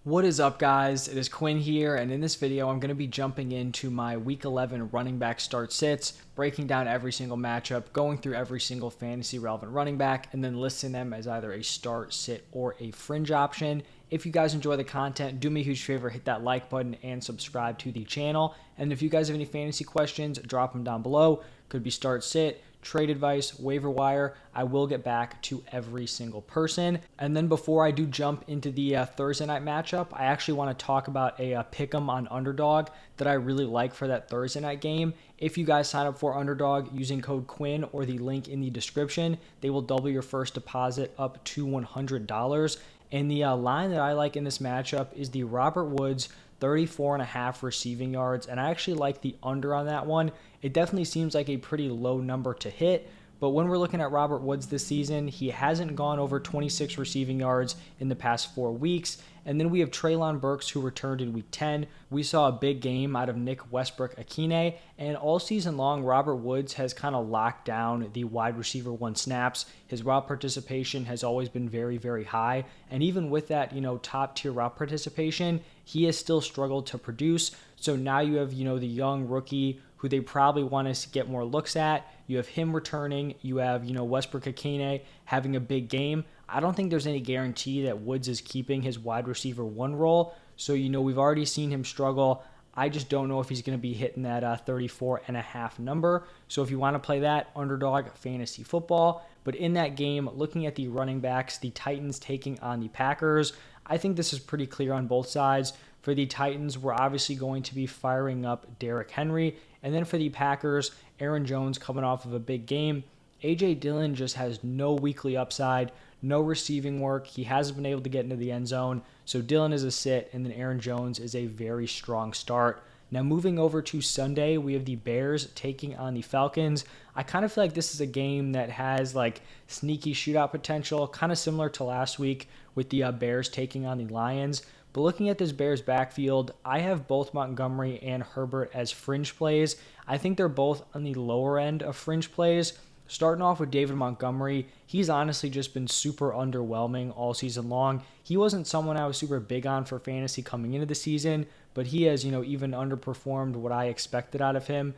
What is up, guys? It is Quinn here, and in this video I'm going to be jumping into my Week 11 running back start sits, breaking down every single matchup, going through every single fantasy relevant running back, and then listing them as either a start, sit, or a fringe option. If you guys enjoy the content, do me a huge favor, hit that like button and subscribe to the channel. And if you guys have any fantasy questions, drop them down below. Could be start, sit, trade advice, waiver wire. I will get back to every single person. And then before I do jump into the Thursday night matchup, I actually want to talk about a pick'em on Underdog that I really like for that Thursday night game. If you guys sign up for Underdog using code Quinn or the link in the description, they will double your first deposit up to $100. And the line that I like in this matchup is the Robert Woods 34.5 receiving yards, and I actually like the under on that one. It definitely seems like a pretty low number to hit, but when we're looking at Robert Woods this season, he hasn't gone over 26 receiving yards in the past 4 weeks. And then we have Treylon Burks, who returned in Week 10. We saw a big game out of Nick Westbrook-Akine, and all season long, Robert Woods has kind of locked down the wide receiver one snaps. His route participation has always been very, very high, and even with that, top tier route participation, he has still struggled to produce. So now you have, the young rookie who they probably want to get more looks at. You have him returning. You have, Westbrook-Akine having a big game. I don't think there's any guarantee that Woods is keeping his wide receiver one role. So, we've already seen him struggle. I just don't know if he's going to be hitting that 34.5 number. So if you want to play that, Underdog Fantasy Football. But in that game, looking at the running backs, the Titans taking on the Packers, I think this is pretty clear on both sides. For the Titans, we're obviously going to be firing up Derrick Henry. And then for the Packers, Aaron Jones coming off of a big game. A.J. Dillon just has no weekly upside, no receiving work. He hasn't been able to get into the end zone. So Dillon is a sit, and then Aaron Jones is a very strong start. Now moving over to Sunday, we have the Bears taking on the Falcons. I kind of feel like this is a game that has like sneaky shootout potential, kind of similar to last week with the Bears taking on the Lions. But looking at this Bears backfield, I have both Montgomery and Herbert as fringe plays. I think they're both on the lower end of fringe plays. Starting off with David Montgomery, he's honestly just been super underwhelming all season long. He wasn't someone I was super big on for fantasy coming into the season, but he has, even underperformed what I expected out of him,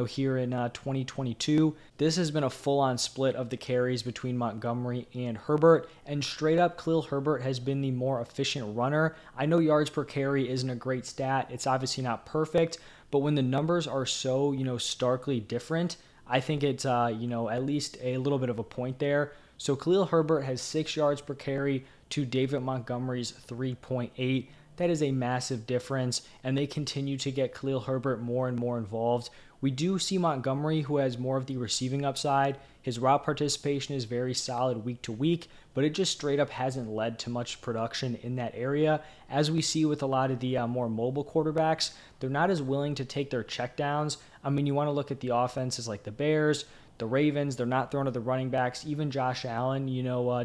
here in 2022. This has been a full-on split of the carries between Montgomery and Herbert, and straight up, Khalil Herbert has been the more efficient runner. I know yards per carry isn't a great stat. It's obviously not perfect, but when the numbers are so, starkly different, I think it's, at least a little bit of a point there. So Khalil Herbert has 6 yards per carry to David Montgomery's 3.8. That is a massive difference, and they continue to get Khalil Herbert more and more involved. We do see Montgomery, who has more of the receiving upside. His route participation is very solid week to week, but it just straight up hasn't led to much production in that area. As we see with a lot of the more mobile quarterbacks, they're not as willing to take their checkdowns. I mean, you want to look at the offenses like the Bears, the Ravens. They're not throwing to the running backs. Even Josh Allen,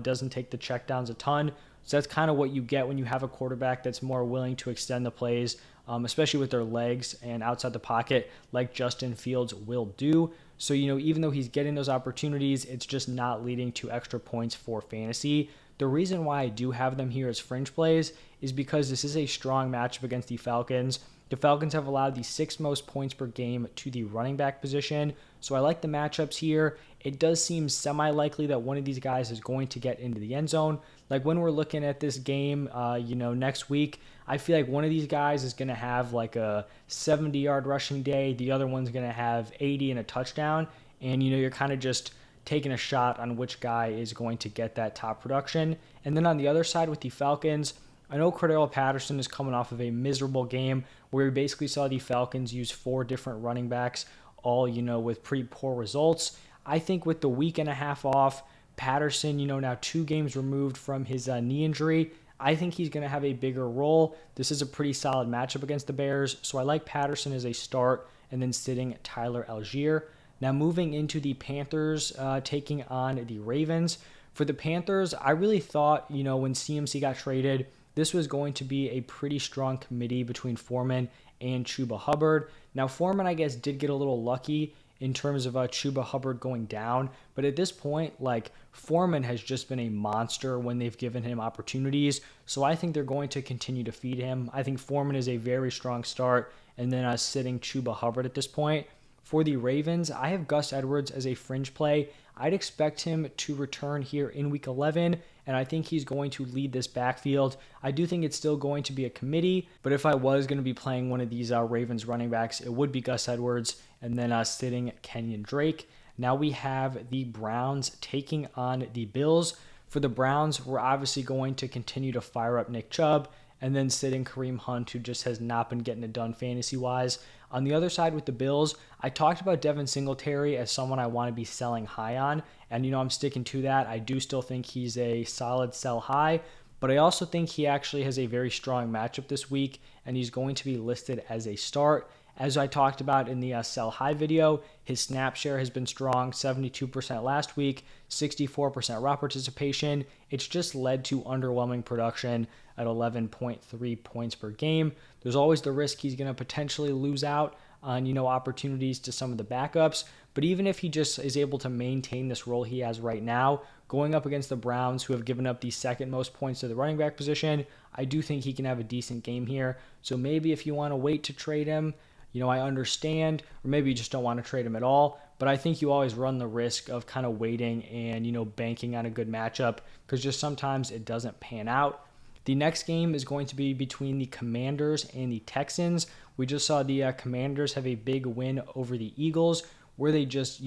doesn't take the checkdowns a ton. So that's kind of what you get when you have a quarterback that's more willing to extend the plays, especially with their legs and outside the pocket, like Justin Fields will do. So, even though he's getting those opportunities, it's just not leading to extra points for fantasy. The reason why I do have them here as fringe plays is because this is a strong matchup against the Falcons. The Falcons have allowed the 6th most points per game to the running back position. So I like the matchups here. It does seem semi-likely that one of these guys is going to get into the end zone. Like when we're looking at this game, next week, I feel like one of these guys is going to have like a 70-yard rushing day. The other one's going to have 80 and a touchdown. And, you're kind of just taking a shot on which guy is going to get that top production. And then on the other side with the Falcons, I know Cordell Patterson is coming off of a miserable game where we basically saw the Falcons use 4 different running backs, all, with pretty poor results. I think with the week and a half off, Patterson, now 2 games removed from his knee injury, I think he's going to have a bigger role. This is a pretty solid matchup against the Bears, so I like Patterson as a start and then sitting Tyler Algier. Now moving into the Panthers taking on the Ravens. For the Panthers, I really thought, when CMC got traded, this was going to be a pretty strong committee between Foreman and Chuba Hubbard. Now, Foreman, I guess, did get a little lucky in terms of Chuba Hubbard going down. But at this point, like, Foreman has just been a monster when they've given him opportunities. So I think they're going to continue to feed him. I think Foreman is a very strong start, and then sitting Chuba Hubbard at this point. For the Ravens, I have Gus Edwards as a fringe play. I'd expect him to return here in Week 11, and I think he's going to lead this backfield. I do think it's still going to be a committee, but if I was going to be playing one of these Ravens running backs, it would be Gus Edwards, and then sitting Kenyon Drake. Now we have the Browns taking on the Bills. For the Browns, we're obviously going to continue to fire up Nick Chubb, and then sitting Kareem Hunt, who just has not been getting it done fantasy-wise. On the other side with the Bills, I talked about Devin Singletary as someone I want to be selling high on, and I'm sticking to that. I do still think he's a solid sell high, but I also think he actually has a very strong matchup this week, and he's going to be listed as a start. As I talked about in the sell high video, his snap share has been strong, 72% last week, 64% raw participation. It's just led to underwhelming production at 11.3 points per game. There's always the risk he's going to potentially lose out on, opportunities to some of the backups. But even if he just is able to maintain this role he has right now, going up against the Browns, who have given up the second most points to the running back position, I do think he can have a decent game here. So maybe if you want to wait to trade him, I understand, or maybe you just don't want to trade him at all, but I think you always run the risk of kind of waiting and, banking on a good matchup, because just sometimes it doesn't pan out. The next game is going to be between the Commanders and the Texans. We just saw the Commanders have a big win over the Eagles, where they just,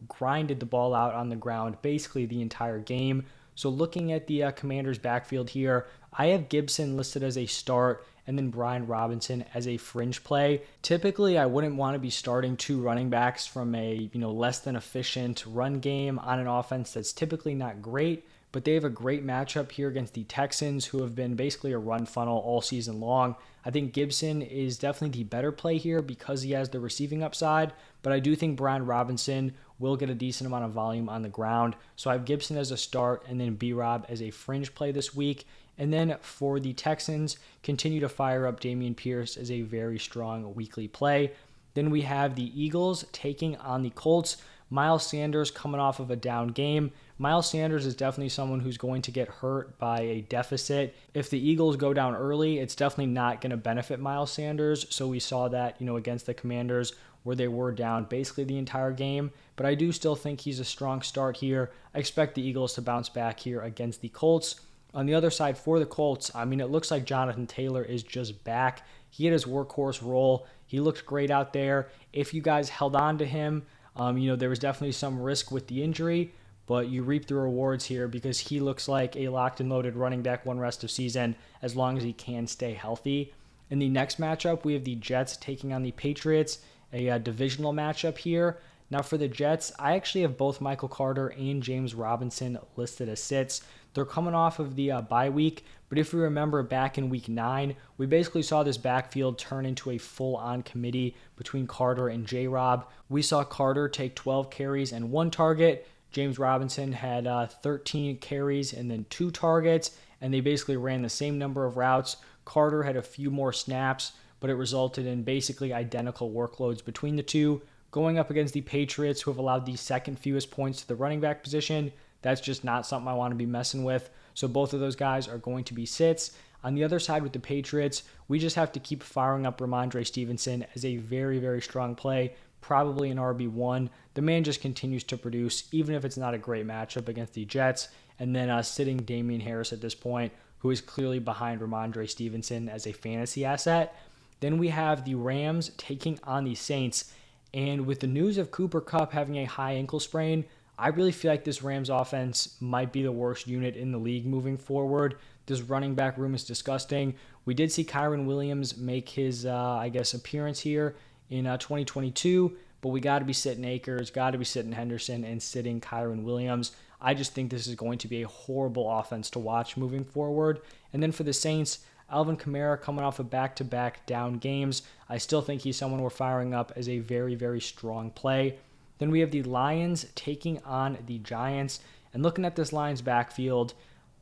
grinded the ball out on the ground basically the entire game. So looking at the Commanders backfield here, I have Gibson listed as a start, and then Brian Robinson as a fringe play. Typically, I wouldn't want to be starting two running backs from a less than efficient run game on an offense that's typically not great, but they have a great matchup here against the Texans, who have been basically a run funnel all season long. I think Gibson is definitely the better play here because he has the receiving upside, but I do think Brian Robinson will get a decent amount of volume on the ground. So I have Gibson as a start, and then B-Rob as a fringe play this week. And then for the Texans, continue to fire up Dameon Pierce as a very strong weekly play. Then we have the Eagles taking on the Colts. Miles Sanders coming off of a down game. Miles Sanders is definitely someone who's going to get hurt by a deficit. If the Eagles go down early, it's definitely not going to benefit Miles Sanders. So we saw that, against the Commanders, where they were down basically the entire game. But I do still think he's a strong start here. I expect the Eagles to bounce back here against the Colts. On the other side for the Colts, it looks like Jonathan Taylor is just back. He had his workhorse role. He looked great out there. If you guys held on to him, there was definitely some risk with the injury, but you reap the rewards here because he looks like a locked and loaded running back one rest of season as long as he can stay healthy. In the next matchup, we have the Jets taking on the Patriots, a divisional matchup here. Now for the Jets, I actually have both Michael Carter and James Robinson listed as sits. They're coming off of the bye week, but if we remember back in week 9, we basically saw this backfield turn into a full-on committee between Carter and J-Rob. We saw Carter take 12 carries and 1 target. James Robinson had 13 carries and then 2 targets, and they basically ran the same number of routes. Carter had a few more snaps, but it resulted in basically identical workloads between the two. Going up against the Patriots, who have allowed the second fewest points to the running back position, that's just not something I want to be messing with. So both of those guys are going to be sits. On the other side with the Patriots, we just have to keep firing up Ramondre Stevenson as a very, very strong play, probably an RB1. The man just continues to produce, even if it's not a great matchup against the Jets. And then sitting Damian Harris at this point, who is clearly behind Ramondre Stevenson as a fantasy asset. Then we have the Rams taking on the Saints. And with the news of Cooper Kupp having a high ankle sprain, I really feel like this Rams offense might be the worst unit in the league moving forward. This running back room is disgusting. We did see Kyron Williams make his, appearance here in 2022, but we got to be sitting Akers, got to be sitting Henderson, and sitting Kyron Williams. I just think this is going to be a horrible offense to watch moving forward. And then for the Saints, Alvin Kamara coming off of back-to-back down games. I still think he's someone we're firing up as a very, very strong play. Then we have the Lions taking on the Giants. And looking at this Lions backfield,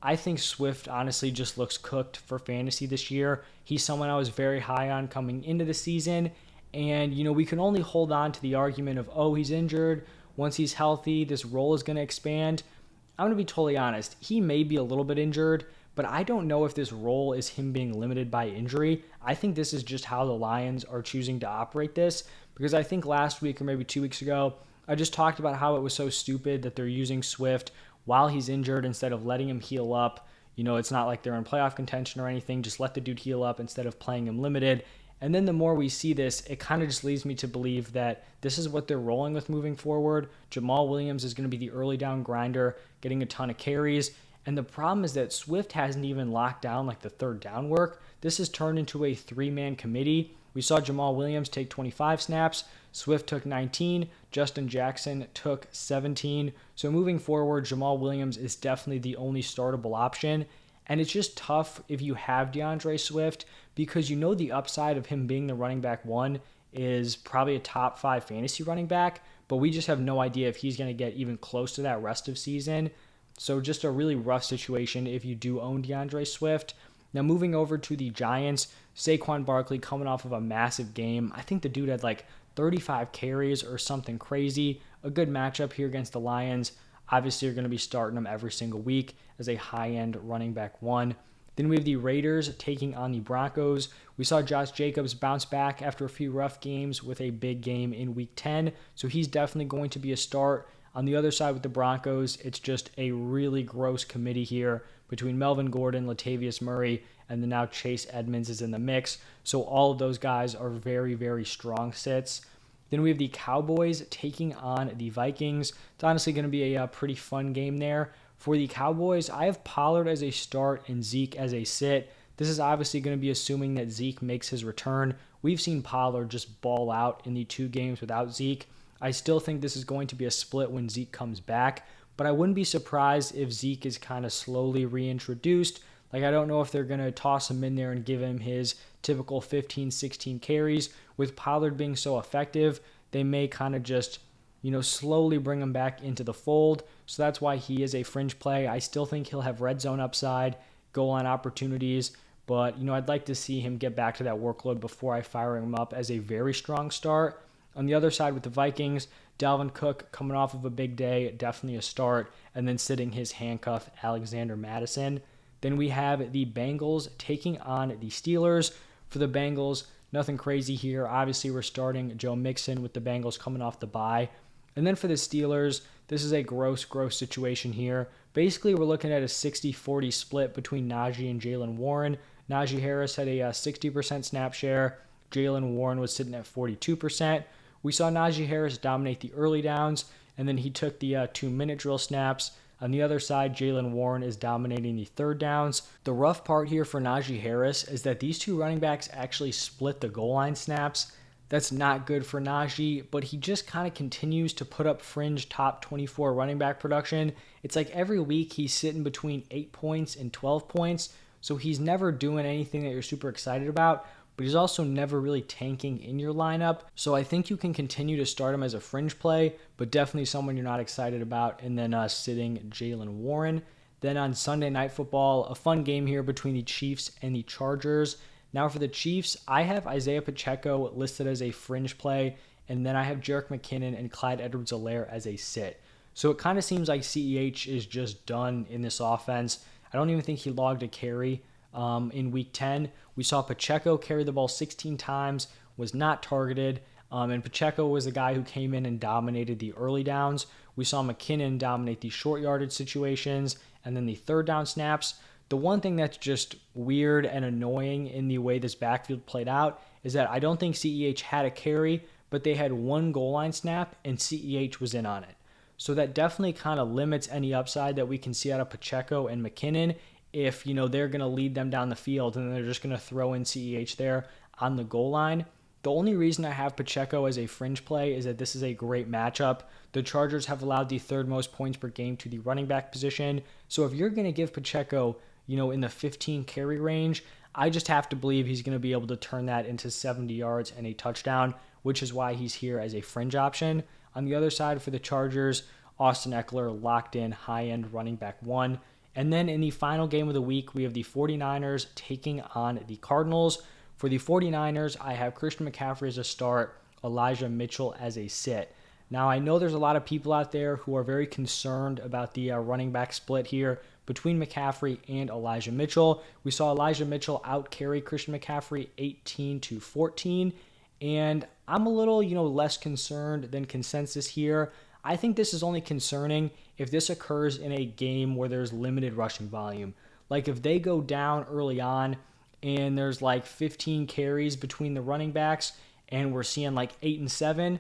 I think Swift honestly just looks cooked for fantasy this year. He's someone I was very high on coming into the season. And, we can only hold on to the argument of, oh, he's injured. Once he's healthy, this role is going to expand. I'm going to be totally honest. He may be a little bit injured, but I don't know if this role is him being limited by injury. I think this is just how the Lions are choosing to operate this, because I think last week or maybe 2 weeks ago, I just talked about how it was so stupid that they're using Swift while he's injured instead of letting him heal up. It's not like they're in playoff contention or anything. Just let the dude heal up instead of playing him limited. And then the more we see this, it kind of just leads me to believe that this is what they're rolling with moving forward. Jamal Williams is going to be the early down grinder, getting a ton of carries. And the problem is that Swift hasn't even locked down like the third down work. This has turned into a 3-man committee. We saw Jamal Williams take 25 snaps. Swift took 19. Justin Jackson took 17. So moving forward, Jamal Williams is definitely the only startable option. And it's just tough if you have DeAndre Swift, because the upside of him being the running back one is probably a top 5 fantasy running back, but we just have no idea if he's going to get even close to that rest of season. So just a really rough situation if you do own DeAndre Swift. Now moving over to the Giants, Saquon Barkley coming off of a massive game. I think the dude had like 35 carries or something crazy. A good matchup here against the Lions. Obviously, you're going to be starting him every single week as a high-end running back one. Then we have the Raiders taking on the Broncos. We saw Josh Jacobs bounce back after a few rough games with a big game in Week 10, so he's definitely going to be a start. On the other side with the Broncos, it's just a really gross committee here between Melvin Gordon, Latavius Murray, and then now Chase Edmonds is in the mix. So all of those guys are very, very strong sits. Then we have the Cowboys taking on the Vikings. It's honestly going to be a pretty fun game there. For the Cowboys, I have Pollard as a start and Zeke as a sit. This is obviously going to be assuming that Zeke makes his return. We've seen Pollard just ball out in the 2 games without Zeke. I still think this is going to be a split when Zeke comes back, but I wouldn't be surprised if Zeke is kind of slowly reintroduced. I don't know if they're going to toss him in there and give him his typical 15, 16 carries. With Pollard being so effective, they may kind of just, slowly bring him back into the fold. So that's why he is a fringe play. I still think he'll have red zone upside, goal line opportunities, but, I'd like to see him get back to that workload before I fire him up as a very strong start. On the other side with the Vikings, Dalvin Cook coming off of a big day, definitely a start, and then sitting his handcuff, Alexander Mattison. Then we have the Bengals taking on the Steelers. For the Bengals, nothing crazy here. Obviously, we're starting Joe Mixon with the Bengals coming off the bye. And then for the Steelers, this is a gross situation here. Basically, we're looking at a 60-40 split between Najee and Jaylen Warren. Najee Harris had a 60% snap share. Jaylen Warren was sitting at 42%. We saw Najee Harris dominate the early downs, and then he took the 2-minute drill snaps. On the other side, Jaylen Warren is dominating the third downs. The rough part here for Najee Harris is that these 2 running backs actually split the goal line snaps. That's not good for Najee, but he just kind of continues to put up fringe top 24 running back production. It's like every week he's sitting between 8 points and 12 points, so he's never doing anything that you're super excited about, but he's also never really tanking in your lineup. So I think you can continue to start him as a fringe play, but definitely someone you're not excited about, and then sitting Jaylen Warren. Then on Sunday Night Football, a fun game here between the Chiefs and the Chargers. Now for the Chiefs, I have Isaiah Pacheco listed as a fringe play, and then I have Jerick McKinnon and Clyde Edwards-Helaire as a sit. So it kind of seems like CEH is just done in this offense. I don't even think he logged a carry in Week 10. We saw Pacheco carry the ball 16 times, was not targeted, and Pacheco was the guy who came in and dominated the early downs. We saw McKinnon dominate the short yardage situations and then the third down snaps. The one thing that's just weird and annoying in the way this backfield played out is that I don't think CEH had a carry, but they had 1 goal line snap and CEH was in on it. So that definitely kind of limits any upside that we can see out of Pacheco and McKinnon if, they're going to lead them down the field and they're just going to throw in CEH there on the goal line. The only reason I have Pacheco as a fringe play is that this is a great matchup. The Chargers have allowed the 3rd most points per game to the running back position. So if you're going to give Pacheco, in the 15 carry range, I just have to believe he's going to be able to turn that into 70 yards and a touchdown, which is why he's here as a fringe option. On the other side for the Chargers, Austin Eckler locked in high-end running back 1. And then in the final game of the week, we have the 49ers taking on the Cardinals. For the 49ers, I have Christian McCaffrey as a start, Elijah Mitchell as a sit. Now, I know there's a lot of people out there who are very concerned about the running back split here between McCaffrey and Elijah Mitchell. We saw Elijah Mitchell outcarry Christian McCaffrey 18-14, and I'm a little, less concerned than consensus here. I think this is only concerning if this occurs in a game where there's limited rushing volume. Like if they go down early on and there's like 15 carries between the running backs and we're seeing like 8 and 7,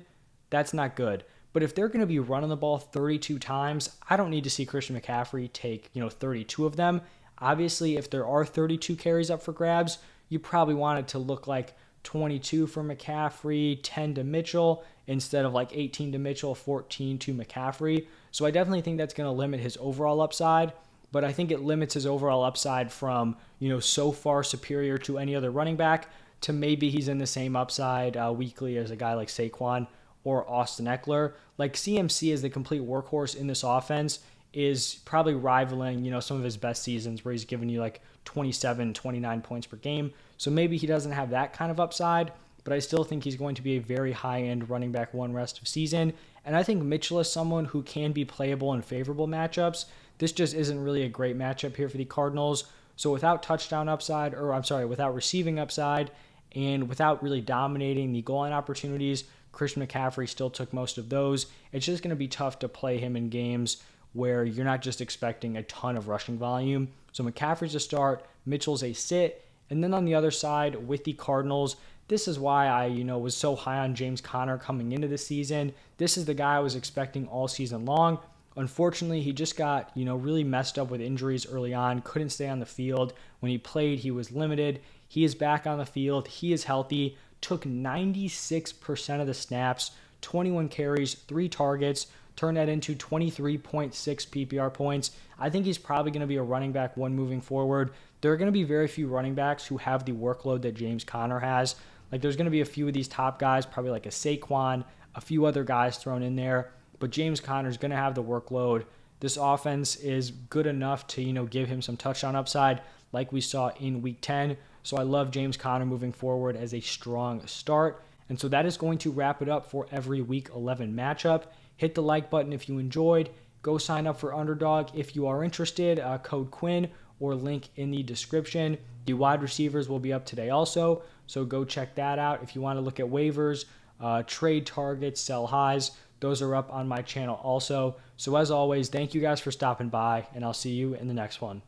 that's not good. But if they're going to be running the ball 32 times, I don't need to see Christian McCaffrey take, 32 of them. Obviously, if there are 32 carries up for grabs, you probably want it to look like 22 for McCaffrey, 10 to Mitchell, instead of like 18 to Mitchell, 14 to McCaffrey. So I definitely think that's going to limit his overall upside, but I think it limits his overall upside from, so far superior to any other running back to maybe he's in the same upside weekly as a guy like Saquon or Austin Eckler. Like CMC as the complete workhorse in this offense is probably rivaling, some of his best seasons where he's given you like 27, 29 points per game. So maybe he doesn't have that kind of upside, but I still think he's going to be a very high-end running back one rest of season. And I think Mitchell is someone who can be playable in favorable matchups. This just isn't really a great matchup here for the Cardinals. So without without receiving upside and without really dominating the goal line opportunities, Christian McCaffrey still took most of those. It's just going to be tough to play him in games where you're not just expecting a ton of rushing volume. So McCaffrey's a start, Mitchell's a sit. And then on the other side with the Cardinals, this is why I, was so high on James Conner coming into the season. This is the guy I was expecting all season long. Unfortunately, he just got, really messed up with injuries early on, couldn't stay on the field. When he played, he was limited. He is back on the field. He is healthy, took 96% of the snaps, 21 carries, 3 targets, turned that into 23.6 PPR points. I think he's probably going to be a running back one moving forward. There are going to be very few running backs who have the workload that James Conner has. Like there's going to be a few of these top guys, probably like a Saquon, a few other guys thrown in there, but James Conner is going to have the workload. This offense is good enough to, give him some touchdown upside like we saw in week 10. So I love James Conner moving forward as a strong start. And so that is going to wrap it up for every week 11 matchup. Hit the like button if you enjoyed. Go sign up for Underdog if you are interested. Code Quinn or link in the description. The wide receivers will be up today also, so go check that out. If you want to look at waivers, trade targets, sell highs, those are up on my channel also. So as always, thank you guys for stopping by, and I'll see you in the next one.